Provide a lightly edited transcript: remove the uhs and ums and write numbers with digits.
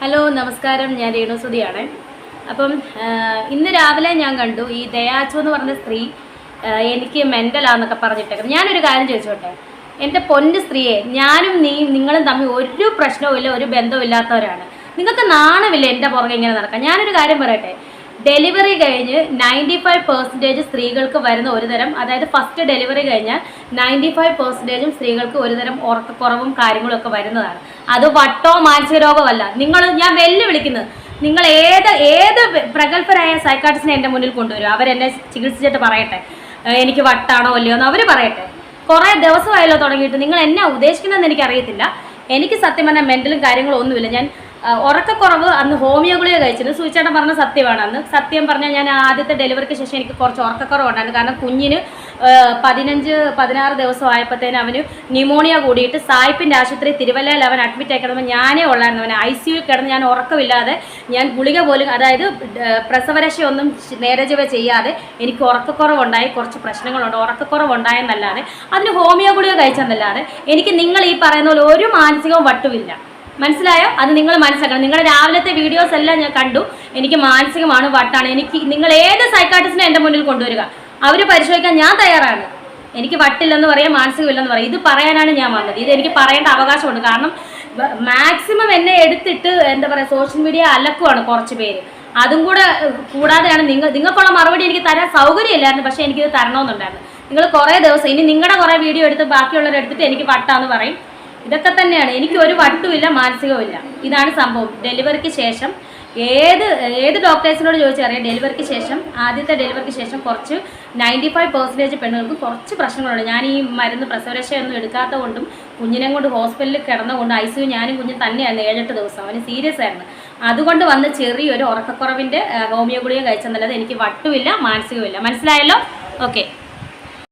Hello നമസ്കാരം, ഞാൻ രേണുസുതിയാണ്. അപ്പം ഇന്ന് രാവിലെ ഞാൻ കണ്ടു ഈ ദയാച്ചു എന്ന് പറഞ്ഞ സ്ത്രീ എനിക്ക് മെൻ്റലാന്നൊക്കെ പറഞ്ഞിട്ടേക്കുന്നത്. ഞാനൊരു കാര്യം ചോദിച്ചോട്ടെ, എൻ്റെ പൊന്ന് സ്ത്രീയെ, ഞാനും നിങ്ങളും തമ്മിൽ ഒരു പ്രശ്നവും ഇല്ല, ഒരു ബന്ധവും ഇല്ലാത്തവരാണ്. നിങ്ങൾക്ക് നാണമില്ല എൻ്റെ പുറകെ ഇങ്ങനെ നടക്കാം. ഞാനൊരു കാര്യം പറയട്ടെ, ഡെലിവറി കഴിഞ്ഞ് 95% സ്ത്രീകൾക്ക് വരുന്ന ഒരുതരം, അതായത് ഫസ്റ്റ് ഡെലിവറി കഴിഞ്ഞാൽ 95% സ്ത്രീകൾക്ക് ഒരുതരം ഉറക്കക്കുറവും കാര്യങ്ങളും ഒക്കെ വരുന്നതാണ്. അത് വട്ടോ മാനസിക രോഗമല്ല. ഞാൻ വെല്ലുവിളിക്കുന്നത്, നിങ്ങൾ ഏത് പ്രഗത്ഭരായ സൈക്കാട്രിസ്റ്റിനെ എൻ്റെ മുന്നിൽ കൊണ്ടുവരും, അവരെന്നെ ചികിത്സിച്ചിട്ട് പറയട്ടെ എനിക്ക് വട്ടാണോ അല്ലയോ എന്ന് അവർ പറയട്ടെ. കുറേ ദിവസമായല്ലോ തുടങ്ങിയിട്ട്, നിങ്ങൾ എന്നാ ഉദ്ദേശിക്കുന്നതെന്ന് എനിക്കറിയത്തില്ല. എനിക്ക് സത്യം പറഞ്ഞാൽ മെൻ്റലും കാര്യങ്ങളും ഒന്നുമില്ല. ഞാൻ ഉറക്കക്കുറവ് അന്ന് ഹോമിയോ ഗുളിക കഴിച്ചിരുന്നു. സൂചിച്ചേട്ടൻ പറഞ്ഞ സത്യമാണ്. അന്ന് സത്യം പറഞ്ഞാൽ ഞാൻ ആദ്യത്തെ ഡെലിവറിക്ക് ശേഷം എനിക്ക് കുറച്ച് ഉറക്കക്കുറവുണ്ടായിരുന്നു. കാരണം കുഞ്ഞിന് 15-16 ദിവസം ആയപ്പോഴത്തേനും അവന് ന്യൂമോണിയ കൂടിയിട്ട് സായിപ്പിൻ്റെ ആശുപത്രി തിരുവല്ലയിൽ അവൻ അഡ്മിറ്റ് ആക്കിയപ്പോൾ ഞാനേ ഉള്ളായിരുന്നു. അവൻ ICU കിടന്ന് ഞാൻ ഉറക്കമില്ലാതെ, ഞാൻ ഗുളിക പോലും, അതായത് പ്രസവരക്ഷയൊന്നും നേരെ ചൊവ്വേ ചെയ്യാതെ എനിക്ക് ഉറക്കക്കുറവുണ്ടായി. കുറച്ച് പ്രശ്നങ്ങളുണ്ട്. ഉറക്കക്കുറവുണ്ടായെന്നല്ലാതെ അതിന് ഹോമിയോ ഗുളിക കഴിച്ചെന്നല്ലാതെ എനിക്ക് നിങ്ങൾ ഈ പറയുന്ന പോലെ ഒരു മാനസികവും വട്ടുമില്ല. മനസ്സിലായോ? അത് നിങ്ങൾ മനസ്സിലാക്കണം. നിങ്ങളുടെ രാവിലത്തെ വീഡിയോസ് എല്ലാം ഞാൻ കണ്ടു. എനിക്ക് മാനസികമാണ്, വട്ടാണ്. നിങ്ങൾ ഏത് സൈക്കാട്രിസ്റ്റിനെ എൻ്റെ മുന്നിൽ കൊണ്ടുവരിക, അവർ പരിശോധിക്കാൻ ഞാൻ തയ്യാറാണ്. എനിക്ക് വട്ടില്ലെന്ന് പറയാം, മാനസികമില്ലെന്ന് പറയാം. ഇത് പറയാനാണ് ഞാൻ വന്നത്. ഇത് എനിക്ക് പറയേണ്ട അവകാശമുണ്ട്. കാരണം മാക്സിമം എന്നെ എടുത്തിട്ട് എന്താ പറയുക, സോഷ്യൽ മീഡിയ അലക്കുവാണ് കുറച്ച് പേര്. അതും കൂടെ കൂടാതെയാണ് നിങ്ങൾക്കുള്ള മറുപടി എനിക്ക് തരാൻ സൗകര്യമില്ലായിരുന്നു. പക്ഷേ എനിക്കിത് തരണമെന്നുണ്ടായിരുന്നു. നിങ്ങൾ കുറേ ദിവസം ഇനി നിങ്ങളുടെ കുറേ വീഡിയോ എടുത്ത് ബാക്കിയുള്ളവരെടുത്തിട്ട് എനിക്ക് വട്ടാന്ന് പറയും. ഇതൊക്കെ തന്നെയാണ്. എനിക്ക് ഒരു വട്ടുമില്ല, മാനസികവുമില്ല. ഇതാണ് സംഭവം. ഡെലിവറിക്ക് ശേഷം ഏത് ഡോക്ടേഴ്സിനോട് ചോദിച്ചറിയാം, ഡെലിവറിക്ക് ശേഷം, ആദ്യത്തെ ഡെലിവറിക്ക് ശേഷം കുറച്ച് 95% പെണ്ണുങ്ങൾക്ക് കുറച്ച് പ്രശ്നങ്ങളുണ്ട്. ഞാൻ ഈ മരുന്ന് പ്രസവരക്ഷയൊന്നും എടുക്കാത്ത കൊണ്ടും കുഞ്ഞിനെ കൊണ്ട് ഹോസ്പിറ്റലിൽ കിടന്നുകൊണ്ട് ICU ഞാനും കുഞ്ഞും തന്നെയായിരുന്നു 7-8 ദിവസം. അവന് സീരിയസ് ആയിരുന്നു. അതുകൊണ്ട് വന്ന് ചെറിയൊരു ഉറക്കക്കുറവിൻ്റെ ഹോമിയോ ഗുളിക കഴിച്ചെന്നല്ലാതെ എനിക്ക് വട്ടുമില്ല, മാനസികമില്ല. മനസ്സിലായല്ലോ? ഓക്കെ.